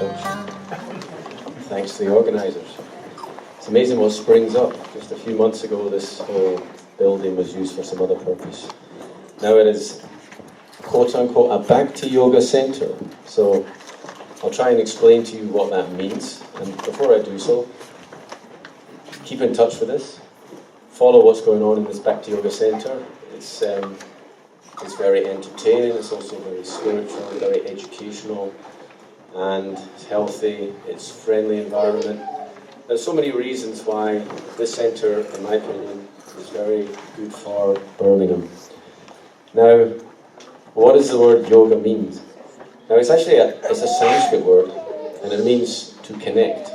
introduction. Thanks to the organisers. It's amazing what springs up. Just a few months ago, this whole building was used for some other purpose. Now it is, quote-unquote, a Bhakti Yoga Centre. So I'll try and explain to you what that means. And before I do so, keep in touch with us. Follow what's going on in this Bhakti Yoga Centre. It's very entertaining, it's also very spiritual, very educational, and it's healthy, it's a friendly environment. There's so many reasons why this centre, in my opinion, is very good for Birmingham. Now, what does the word yoga mean? Now, it's actually it's a Sanskrit word, and it means to connect.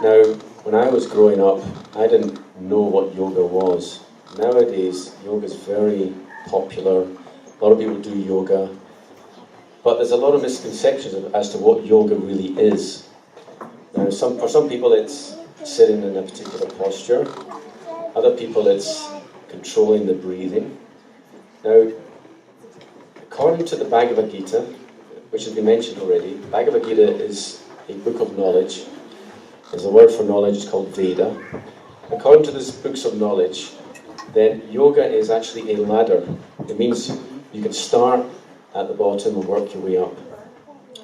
Now, when I was growing up, I didn't know what yoga was. Nowadays, yoga is very popular. A lot of people do yoga. But there's a lot of misconceptions as to what yoga really is. Now, for some people, it's sitting in a particular posture. Other people, it's controlling the breathing. Now, according to the Bhagavad Gita, which has been mentioned already, Bhagavad Gita is a book of knowledge. There's a word for knowledge, it's called Veda. According to these books of knowledge, then yoga is actually a ladder. It means you can start at the bottom and work your way up.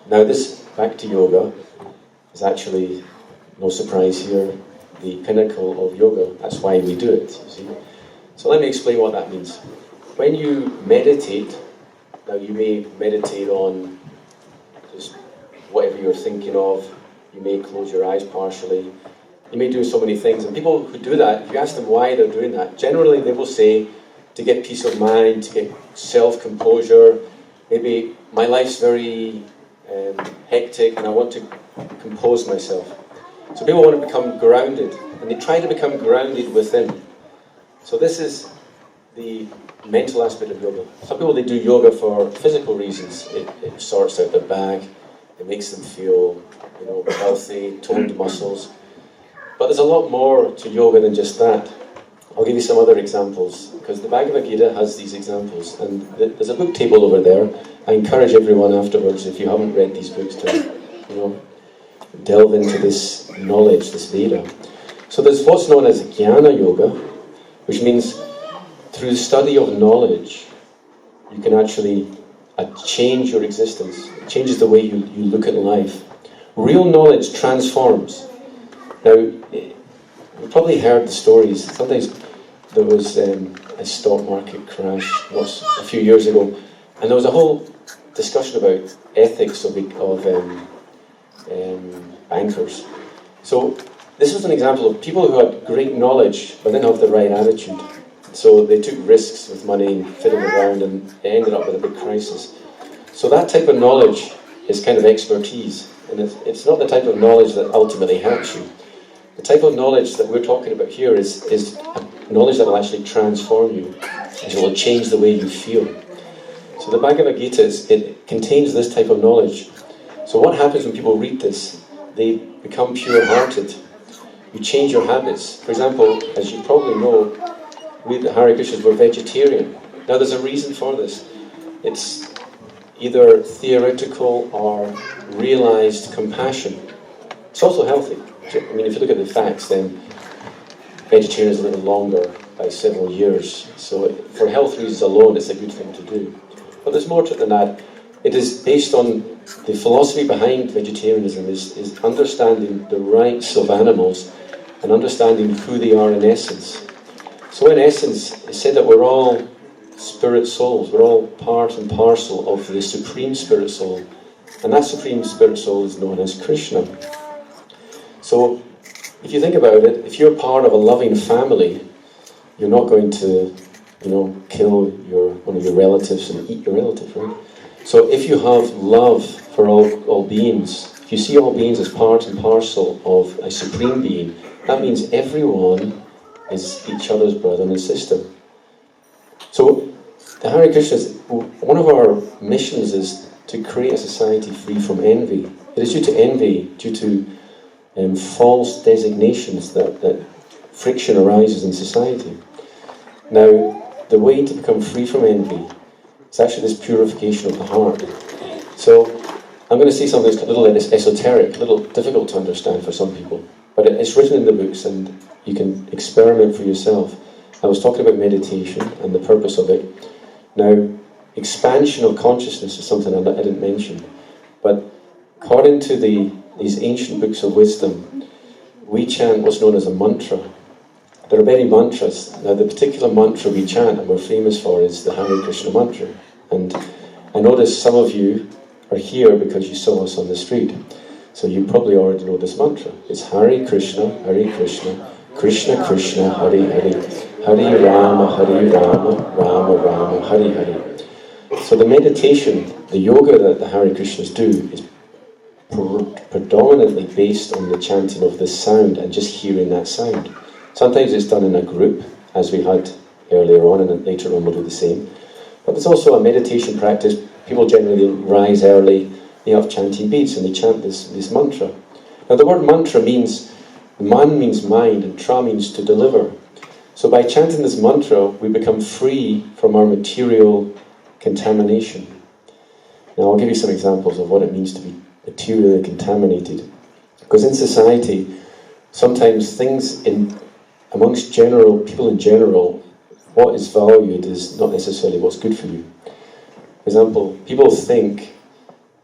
Now this Bhakti Yoga is actually, no surprise here, the pinnacle of yoga. That's why we do it, you see. So let me explain what that means. When you meditate, now you may meditate on just whatever you're thinking of. You may close your eyes partially. You may do so many things. And people who do that, if you ask them why they're doing that, generally they will say to get peace of mind, to get self-composure. Maybe my life's very hectic and I want to compose myself. So people want to become grounded, and they try to become grounded within. So this is the mental aspect of yoga. Some people, they do yoga for physical reasons. It sorts out their back, it makes them feel, healthy, toned muscles. But there's a lot more to yoga than just that. I'll give you some other examples, because the Bhagavad Gita has these examples, and there's a book table over there. I encourage everyone afterwards, if you haven't read these books, to delve into this knowledge, this Veda. So there's what's known as Jnana Yoga, which means through the study of knowledge, you can actually change your existence. It changes the way you look at life. Real knowledge transforms. Now, you've probably heard the stories. Sometimes there was a stock market crash a few years ago, and there was a whole discussion about ethics of bankers. So this was an example of people who had great knowledge but didn't have the right attitude. So they took risks with money and fiddled around, and they ended up with a big crisis. So that type of knowledge is kind of expertise, and it's not the type of knowledge that ultimately helps you. The type of knowledge that we're talking about here is knowledge that will actually transform you, and it will change the way you feel. So the Bhagavad Gita, it contains this type of knowledge. So what happens when people read this? They become pure-hearted. You change your habits. For example, as you probably know, we the Hare Krishnas were vegetarian. Now there's a reason for this. It's either theoretical or realized compassion. It's also healthy. I mean, if you look at the facts, then vegetarians live longer by several years. So for health reasons alone, it's a good thing to do. But there's more to it than that. It is based on the philosophy behind vegetarianism is understanding the rights of animals and understanding who they are in essence. So in essence, it's said that we're all spirit souls. We're all part and parcel of the Supreme Spirit Soul. And that Supreme Spirit Soul is known as Krishna. So, if you think about it, if you're part of a loving family, you're not going to, kill one of your relatives and eat your relative, right? So, if you have love for all beings, if you see all beings as part and parcel of a supreme being, that means everyone is each other's brother and sister. So, the Hare Krishnas, one of our missions is to create a society free from envy. It is due to envy, due to false designations that friction arises in society. Now, the way to become free from envy is actually this purification of the heart. So, I'm going to say something that's a little esoteric, a little difficult to understand for some people, but it's written in the books and you can experiment for yourself. I was talking about meditation and the purpose of it. Now, expansion of consciousness is something I didn't mention, but according to these ancient books of wisdom, we chant what's known as a mantra. There are many mantras. Now, the particular mantra we chant and we're famous for is the Hare Krishna mantra. And I notice some of you are here because you saw us on the street. So you probably already know this mantra. It's Hare Krishna, Krishna Krishna, Hare Hare, Hare Rama, Rama Rama, Hare Hare. So the meditation, the yoga that the Hare Krishnas do is predominantly based on the chanting of this sound and just hearing that sound. Sometimes it's done in a group, as we had earlier on, and then later on we'll do the same. But there's also a meditation practice. People generally rise early, they have chanting beats, and they chant this mantra. Now the word mantra means, man means mind, and tra means to deliver. So by chanting this mantra, we become free from our material contamination. Now I'll give you some examples of what it means to be materially contaminated. Because in society, sometimes things amongst people in general, what is valued is not necessarily what's good for you. For example, people think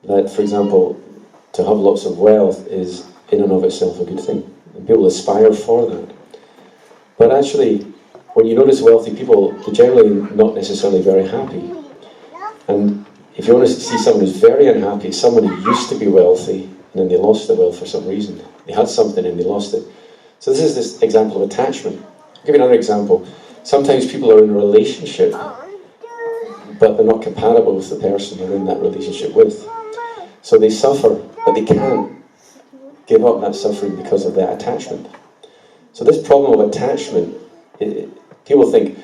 that, for example, to have lots of wealth is in and of itself a good thing. And people aspire for that. But actually, when you notice wealthy people, they're generally not necessarily very happy. And if you want to see someone who's very unhappy, someone who used to be wealthy, and then they lost their wealth for some reason. They had something and they lost it. So this is this example of attachment. I'll give you another example. Sometimes people are in a relationship, but they're not compatible with the person they're in that relationship with. So they suffer, but they can't give up that suffering because of that attachment. So this problem of attachment, people think,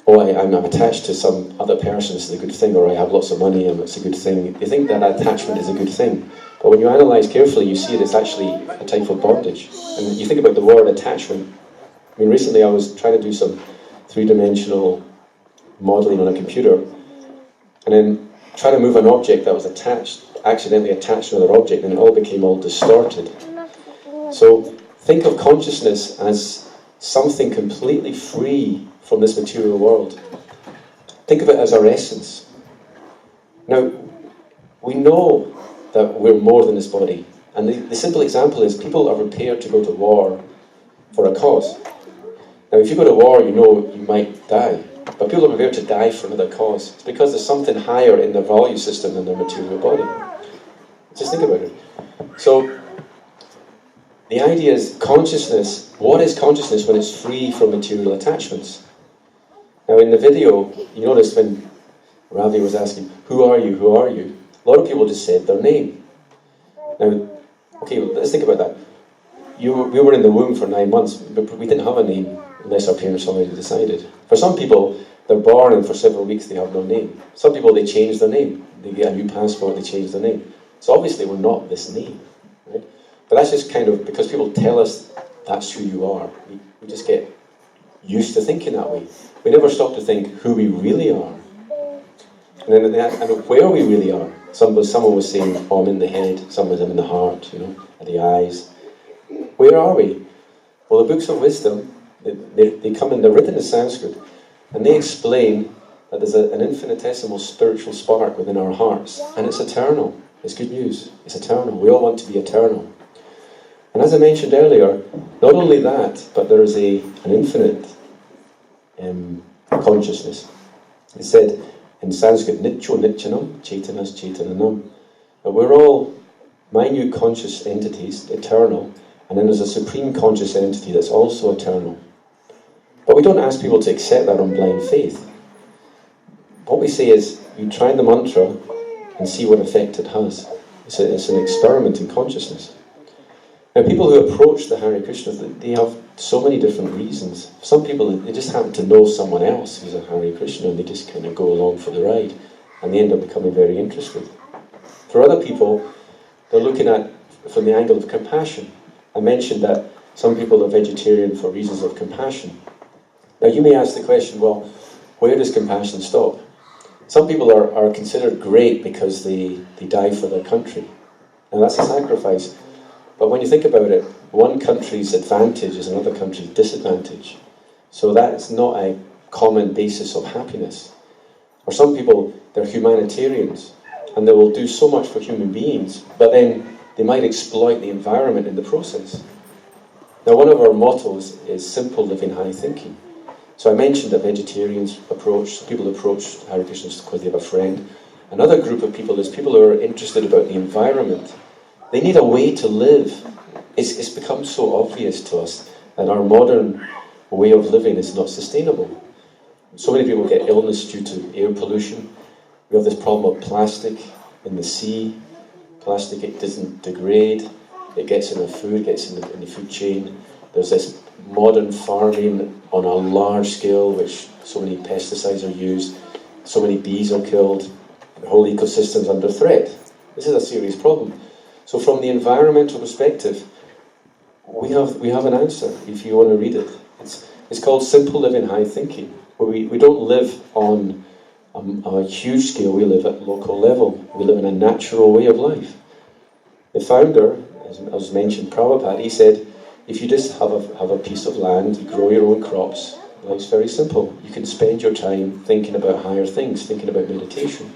oh, I'm attached to some other person, it's a good thing, or I have lots of money and it's a good thing. They think that attachment is a good thing. But when you analyse carefully, you see it's actually a type of bondage. And you think about the word attachment. I mean, recently I was trying to do some three-dimensional modelling on a computer, and then trying to move an object that was accidentally attached to another object, and it all became all distorted. So think of consciousness as something completely free from this material world. Think of it as our essence. Now, we know that we're more than this body. And the simple example is people are prepared to go to war for a cause. Now, if you go to war, you know you might die. But people are prepared to die for another cause. It's because there's something higher in their value system than their material body. Just think about it. So, the idea is consciousness. What is consciousness when it's free from material attachments? Now in the video, you noticed when Ravi was asking, who are you, who are you? A lot of people just said their name. Now, okay, let's think about that. We were in the womb for 9 months, but we didn't have a name unless our parents already decided. For some people, they're born and for several weeks they have no name. Some people, they change their name. They get a new passport, they change their name. So obviously we're not this name, right? But that's just kind of, because people tell us that's who you are. We just get used to thinking that way. We never stop to think who we really are. And where we really are. Someone was saying, oh, I'm in the head. Someone was, I'm in the heart, at the eyes. Where are we? Well, the books of wisdom, they come in, they're written in Sanskrit, and they explain that there's an infinitesimal spiritual spark within our hearts, and it's eternal. It's good news. It's eternal. We all want to be eternal. And as I mentioned earlier, not only that, but there is an infinite consciousness. It said in Sanskrit, Nityo Nityanam, Chaitanas Chaitananam. But we're all minute conscious entities, eternal, and then there's a supreme conscious entity that's also eternal. But we don't ask people to accept that on blind faith. What we say is, you try the mantra and see what effect it has. It's an experiment in consciousness. Now, people who approach the Hare Krishna, they have so many different reasons. Some people, they just happen to know someone else who's a Hare Krishna, and they just kind of go along for the ride, and they end up becoming very interested. For other people, they're looking at from the angle of compassion. I mentioned that some people are vegetarian for reasons of compassion. Now, you may ask the question, well, where does compassion stop? Some people are considered great because they die for their country. Now that's a sacrifice. But when you think about it, one country's advantage is another country's disadvantage. So that's not a common basis of happiness. Or some people, they're humanitarians, and they will do so much for human beings, but then they might exploit the environment in the process. Now, one of our mottos is simple living, high thinking. So I mentioned that vegetarians people approach Hare Krishna because they have a friend. Another group of people is people who are interested about the environment. They need a way to live. It's become so obvious to us that our modern way of living is not sustainable. So many people get illness due to air pollution. We have this problem of plastic in the sea. Plastic, it doesn't degrade. It gets in the food, gets in the food chain. There's this modern farming on a large scale, which so many pesticides are used. So many bees are killed. The whole ecosystem's under threat. This is a serious problem. So from the environmental perspective, we have an answer, if you want to read it. It's called Simple Living, High Thinking, where we don't live on a huge scale, we live at local level. We live in a natural way of life. The founder, as was mentioned, Prabhupada, he said, if you just have a piece of land, you grow your own crops, life's very simple. You can spend your time thinking about higher things, thinking about meditation.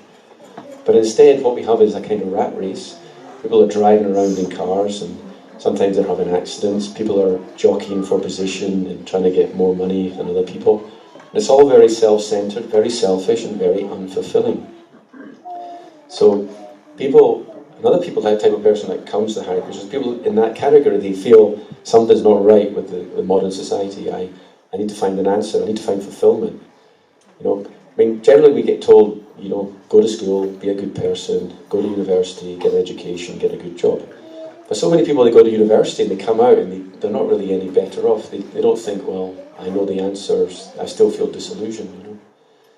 But instead, what we have is a kind of rat race. People are driving around in cars, and sometimes they're having accidents. People are jockeying for position and trying to get more money than other people. And it's all very self-centered, very selfish, and very unfulfilling. So another type of person that comes to Hare Krishna, people in that category, they feel something's not right with the modern society. I need to find an answer. I need to find fulfillment. Generally we get told, go to school, be a good person, go to university, get an education, get a good job. But so many people, they go to university and they come out and they're not really any better off. They don't think, well, I know the answers, I still feel disillusioned.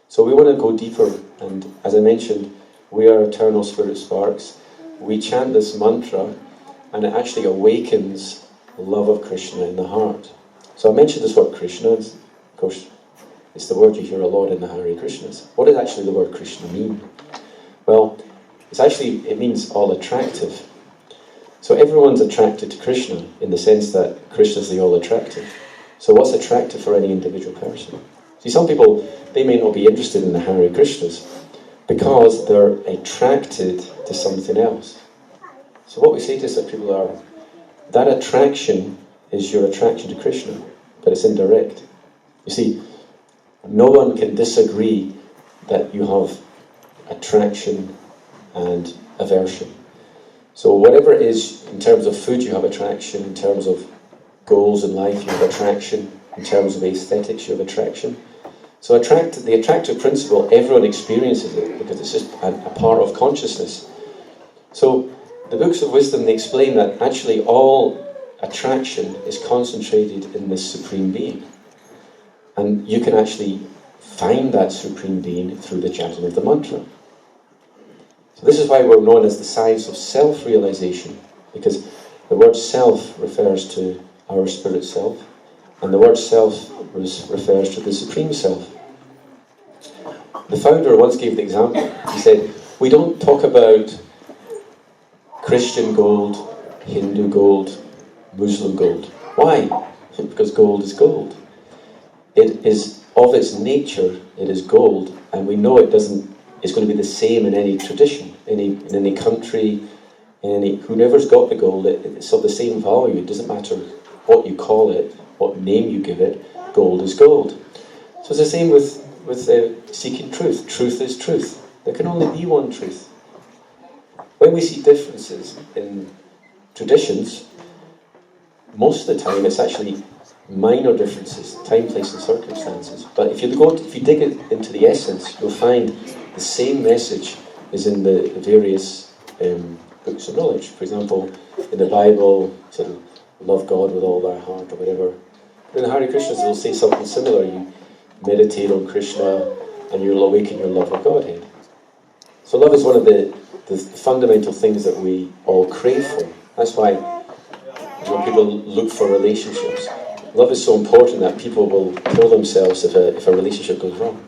So we want to go deeper, and as I mentioned, we are eternal spirit sparks. We chant this mantra and it actually awakens love of Krishna in the heart. So I mentioned this word Krishna, of course, it's the word you hear a lot in the Hare Krishnas. What does actually the word Krishna mean? Well, it means all attractive. So everyone's attracted to Krishna in the sense that Krishna's the all attractive. So what's attractive for any individual person? See, some people, they may not be interested in the Hare Krishnas because they're attracted to something else. So what we say to such people are, that attraction is your attraction to Krishna, but it's indirect. You see, no one can disagree that you have attraction and aversion. So whatever it is, in terms of food you have attraction, in terms of goals in life you have attraction, in terms of aesthetics you have attraction. So the attractive principle, everyone experiences it because it's just a part of consciousness. So the books of wisdom, they explain that actually all attraction is concentrated in this Supreme Being. And you can actually find that Supreme Being through the chanting of the mantra. So this is why we're known as the science of self-realization, because the word self refers to our spirit self, and the word self refers to the Supreme Self. The founder once gave the example. He said, we don't talk about Christian gold, Hindu gold, Muslim gold. Why? Because gold is gold. It is of its nature, it is gold, and we know it's going to be the same in any tradition, in any country, whoever's got the gold, it's of the same value. It doesn't matter what you call it, what name you give it, gold is gold. So it's the same with seeking truth. Truth is truth. There can only be one truth. When we see differences in traditions, most of the time it's actually minor differences, time, place and circumstances. But if you dig into the essence, you'll find the same message is in the various books of knowledge. For example, in the Bible, sort of love God with all thy heart or whatever. In the Hare Krishnas, they'll say something similar. You meditate on Krishna and you'll awaken your love of Godhead. So love is one of the fundamental things that we all crave for. That's why when people look for relationships, love is so important that people will kill themselves if a relationship goes wrong.